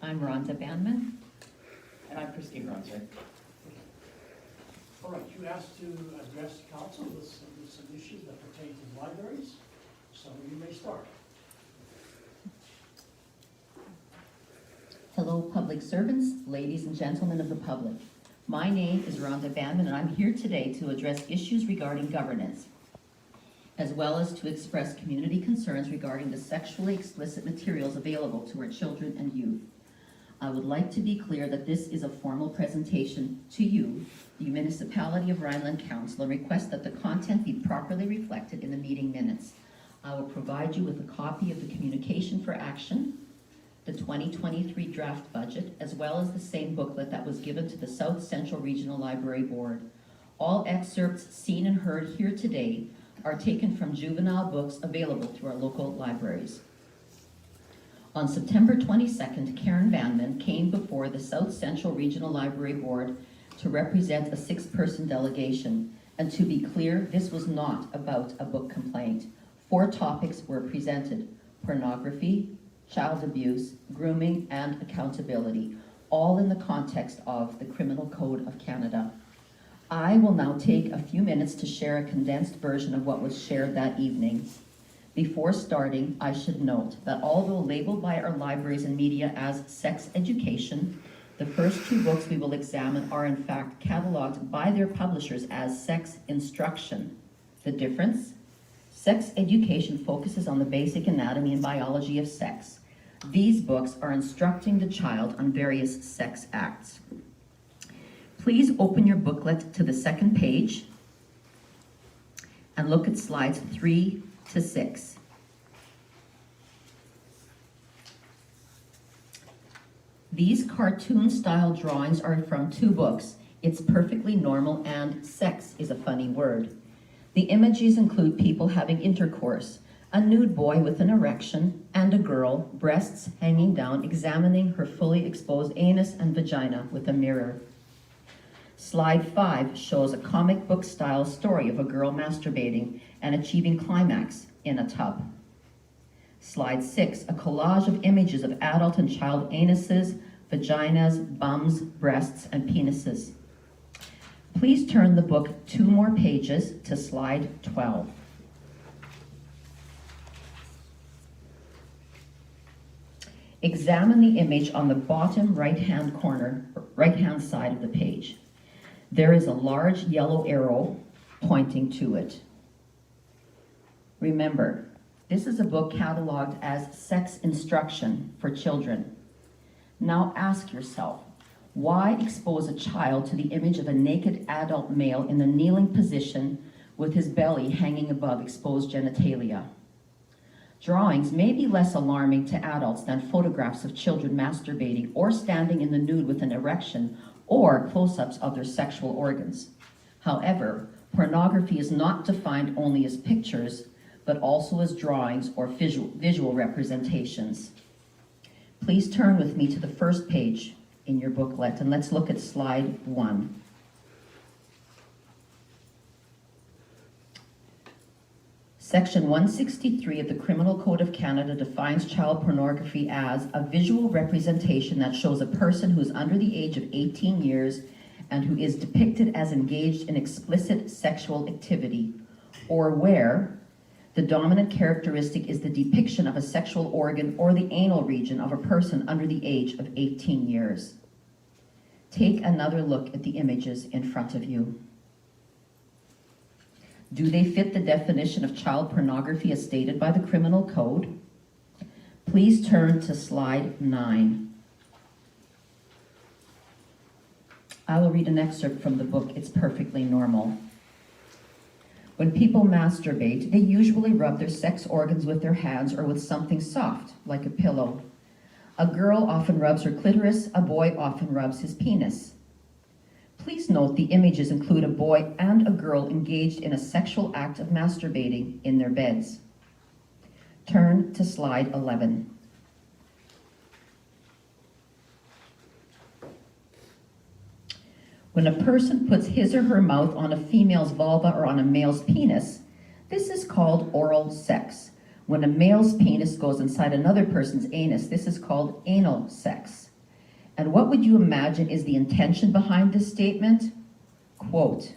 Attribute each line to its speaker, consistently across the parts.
Speaker 1: I'm Rhonda Banman.
Speaker 2: And I'm Christine Ronser.
Speaker 3: All right, you asked to address council with some issues that pertain to libraries, so you may start.
Speaker 1: Hello, public servants, ladies and gentlemen of the public. My name is Rhonda Banman, and I'm here today to address issues regarding governance, as well as to express community concerns regarding the sexually explicit materials available to our children and youth. I would like to be clear that this is a formal presentation to you, the Municipality of Rhineland Council, and request that the content be properly reflected in the meeting minutes. I will provide you with a copy of the communication for action, the 2023 draft budget, as well as the same booklet that was given to the South Central Regional Library Board. All excerpts seen and heard here today are taken from juvenile books available through our local libraries. On September 22nd, Karen Vanman came before the South Central Regional Library Board to represent a 6-person delegation. And to be clear, this was not about a book complaint. 4 topics were presented: pornography, child abuse, grooming, and accountability, all in the context of the Criminal Code of Canada. I will now take a few minutes to share a condensed version of what was shared that evening. Before starting, I should note that although labeled by our libraries and media as sex education, the first 2 books we will examine are in fact cataloged by their publishers as sex instruction. The difference? Sex education focuses on the basic anatomy and biology of sex. These books are instructing the child on various sex acts. Please open your booklet to the 2nd page and look at slides 3 to 6. These cartoon-style drawings are from 2 books, It's Perfectly Normal and Sex is a Funny Word. The images include people having intercourse, a nude boy with an erection, and a girl, breasts hanging down, examining her fully exposed anus and vagina with a mirror. Slide 5 shows a comic book style story of a girl masturbating and achieving climax in a tub. Slide 6, a collage of images of adult and child anuses, vaginas, bums, breasts, and penises. Please turn the book 2 more pages to slide 12. Examine the image on the bottom right-hand corner, right-hand side of the page. There is a large yellow arrow pointing to it. Remember, this is a book cataloged as sex instruction for children. Now ask yourself, why expose a child to the image of a naked adult male in a kneeling position with his belly hanging above exposed genitalia? Drawings may be less alarming to adults than photographs of children masturbating or standing in the nude with an erection or close-ups of their sexual organs. However, pornography is not defined only as pictures, but also as drawings or visual representations. Please turn with me to the 1st page in your booklet, and let's look at slide 1. Section 163 of the Criminal Code of Canada defines child pornography as a visual representation that shows a person who is under the age of 18 years and who is depicted as engaged in explicit sexual activity, or where the dominant characteristic is the depiction of a sexual organ or the anal region of a person under the age of 18 years. Take another look at the images in front of you. Do they fit the definition of child pornography as stated by the Criminal Code? Please turn to slide 9. I will read an excerpt from the book, It's Perfectly Normal. When people masturbate, they usually rub their sex organs with their hands or with something soft, like a pillow. A girl often rubs her clitoris, a boy often rubs his penis. Please note the images include a boy and a girl engaged in a sexual act of masturbating in their beds. Turn to slide 11. When a person puts his or her mouth on a female's vulva or on a male's penis, this is called oral sex. When a male's penis goes inside another person's anus, this is called anal sex. And what would you imagine is the intention behind this statement? Quote,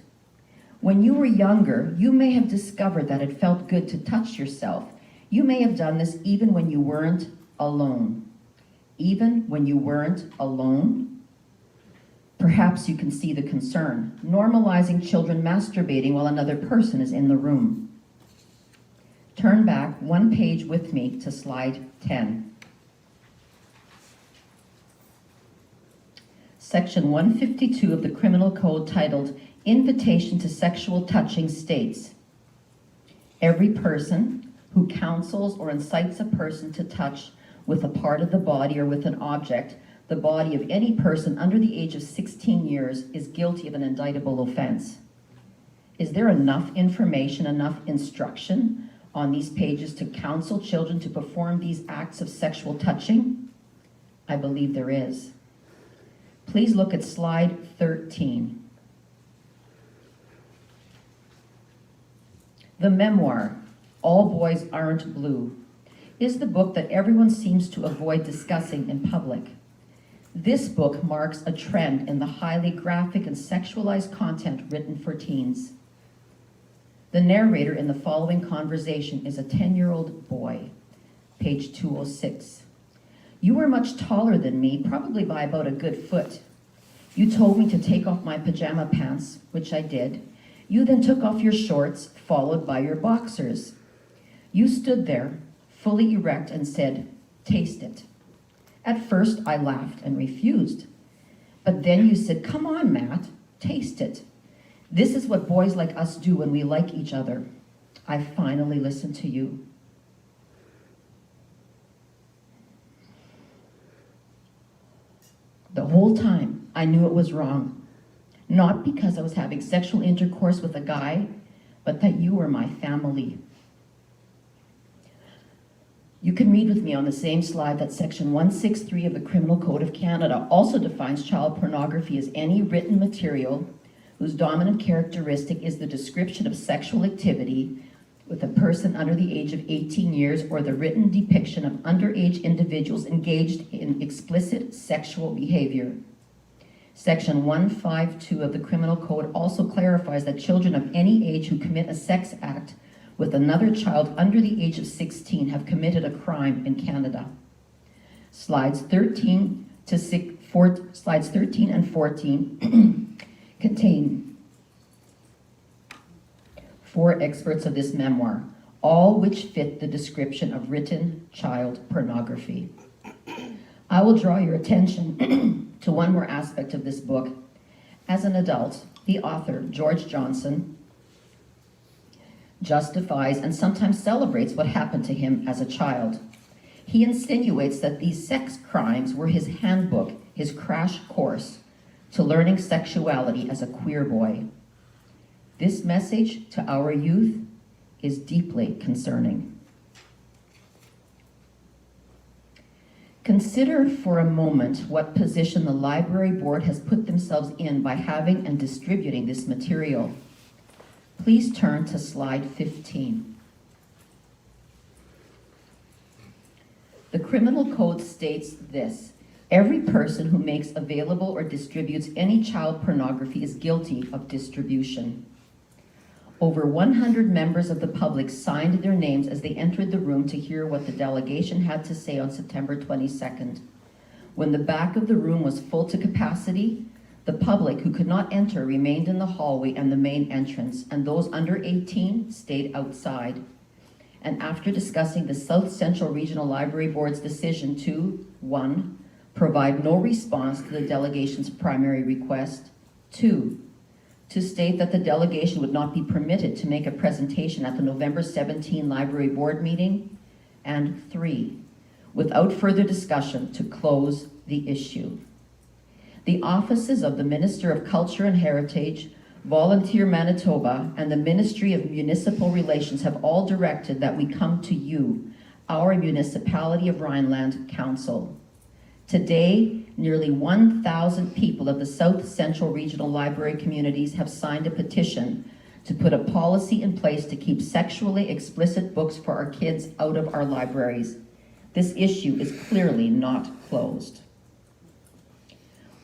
Speaker 1: "When you were younger, you may have discovered that it felt good to touch yourself. You may have done this even when you weren't alone." Even when you weren't alone? Perhaps you can see the concern, normalizing children masturbating while another person is in the room. Turn back one page with me to slide 10. Section 152 of the Criminal Code, titled Invitation to Sexual Touching, states, "Every person who counsels or incites a person to touch with a part of the body or with an object, the body of any person under the age of 16 years is guilty of an indictable offense." Is there enough information, enough instruction on these pages to counsel children to perform these acts of sexual touching? I believe there is. Please look at slide 13. The memoir, All Boys Aren't Blue, is the book that everyone seems to avoid discussing in public. This book marks a trend in the highly graphic and sexualized content written for teens. The narrator in the following conversation is a 10-year-old boy, page 206. "You were much taller than me, probably by about a good foot. You told me to take off my pajama pants, which I did. You then took off your shorts, followed by your boxers. You stood there, fully erect, and said, 'Taste it.' At first, I laughed and refused. But then you said, 'Come on, Matt, taste it.' This is what boys like us do when we like each other. I finally listened to you." The whole time, I knew it was wrong. Not because I was having sexual intercourse with a guy, but that you were my family. You can read with me on the same slide that Section 163 of the Criminal Code of Canada also defines child pornography as any written material whose dominant characteristic is the description of sexual activity with a person under the age of 18 years or the written depiction of underage individuals engaged in explicit sexual behavior. Section 152 of the Criminal Code also clarifies that children of any age who commit a sex act with another child under the age of 16 have committed a crime in Canada. Slides 13 and 14 contain 4 excerpts of this memoir, all which fit the description of written child pornography. I will draw your attention to one more aspect of this book. As an adult, the author, George Johnson, justifies and sometimes celebrates what happened to him as a child. He insinuates that these sex crimes were his handbook, his crash course to learning sexuality as a queer boy. This message to our youth is deeply concerning. Consider for a moment what position the library board has put themselves in by having and distributing this material. Please turn to slide 15. The Criminal Code states this: every person who makes available or distributes any child pornography is guilty of distribution. Over 100 members of the public signed their names as they entered the room to hear what the delegation had to say on September 22nd. When the back of the room was full to capacity, the public who could not enter remained in the hallway and the main entrance, and those under 18 stayed outside. And after discussing the South Central Regional Library Board's decision to, 1, provide no response to the delegation's primary request, 2, to state that the delegation would not be permitted to make a presentation at the November 17 Library Board meeting, and 3, without further discussion, to close the issue. The offices of the Minister of Culture and Heritage, Volunteer Manitoba, and the Ministry of Municipal Relations have all directed that we come to you, our municipality of Rhineland Council. Today, nearly 1,000 people of the South Central Regional Library communities have signed a petition to put a policy in place to keep sexually explicit books for our kids out of our libraries. This issue is clearly not closed.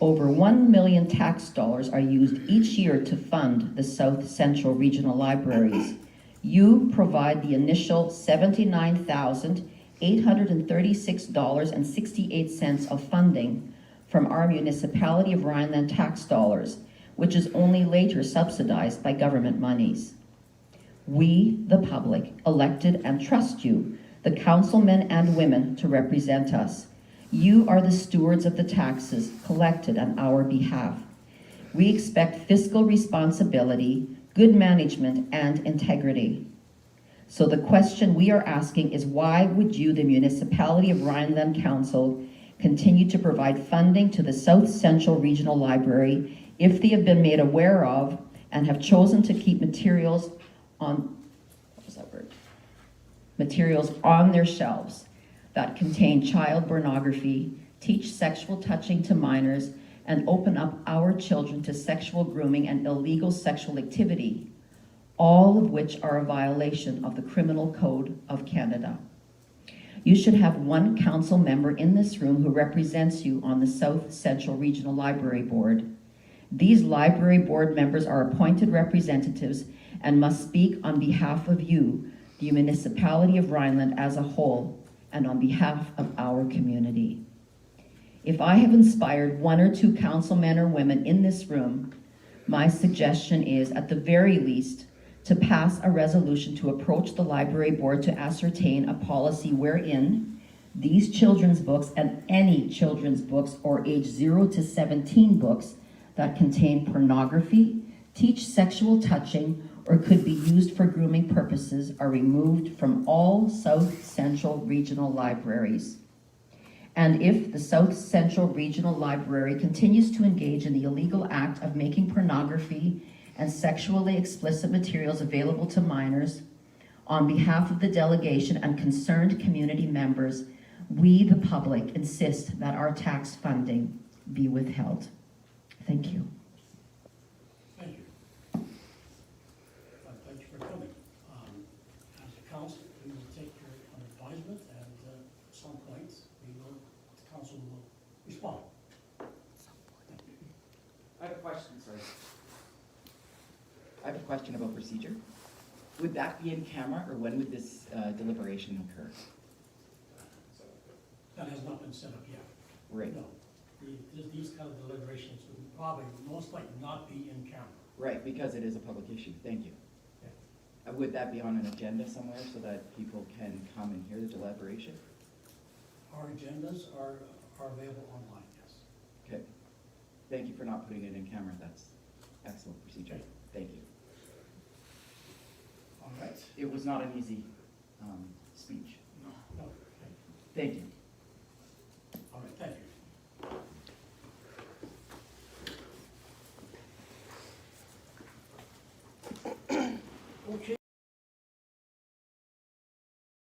Speaker 1: Over 1 million tax dollars are used each year to fund the South Central Regional Libraries. You provide the initial $79,836.68 of funding from our municipality of Rhineland tax dollars, which is only later subsidized by government monies. We, the public, elected and trust you, the councilmen and women, to represent us. You are the stewards of the taxes collected on our behalf. We expect fiscal responsibility, good management, and integrity. So the question we are asking is, why would you, the municipality of Rhineland Council, continue to provide funding to the South Central Regional Library if they have been made aware of and have chosen to keep materials on their shelves that contain child pornography, teach sexual touching to minors, and open up our children to sexual grooming and illegal sexual activity, all of which are a violation of the Criminal Code of Canada. You should have one council member in this room who represents you on the South Central Regional Library Board. These library board members are appointed representatives and must speak on behalf of you, the municipality of Rhineland as a whole, and on behalf of our community. If I have inspired one or two councilmen or women in this room, my suggestion is, at the very least, to pass a resolution to approach the library board to ascertain a policy wherein these children's books and any children's books or age 0 to 17 books that contain pornography, teach sexual touching, or could be used for grooming purposes are removed from all South Central Regional Libraries. And if the South Central Regional Library continues to engage in the illegal act of making pornography and sexually explicit materials available to minors, on behalf of the delegation and concerned community members, we, the public, insist that our tax funding be withheld. Thank you.
Speaker 3: Thank you. Thank you for coming. As a council, we will take your advisement, and at some point, the council will respond.
Speaker 2: I have a question, sorry. I have a question about procedure. Would that be in camera, or when would this deliberation occur?
Speaker 3: That has not been set up yet.
Speaker 2: Right.
Speaker 3: No. These kind of deliberations would probably most likely not be in camera.
Speaker 2: Right, because it is a public issue. Thank you.
Speaker 3: Okay.
Speaker 2: Would that be on an agenda somewhere so that people can come and hear the deliberation?
Speaker 3: Our agendas are available online, yes.
Speaker 2: Okay. Thank you for not putting it in camera. That's excellent procedure.
Speaker 3: Okay.
Speaker 2: Thank you.
Speaker 3: All right.
Speaker 2: It was not an easy speech.
Speaker 3: No. Okay.
Speaker 2: Thank you.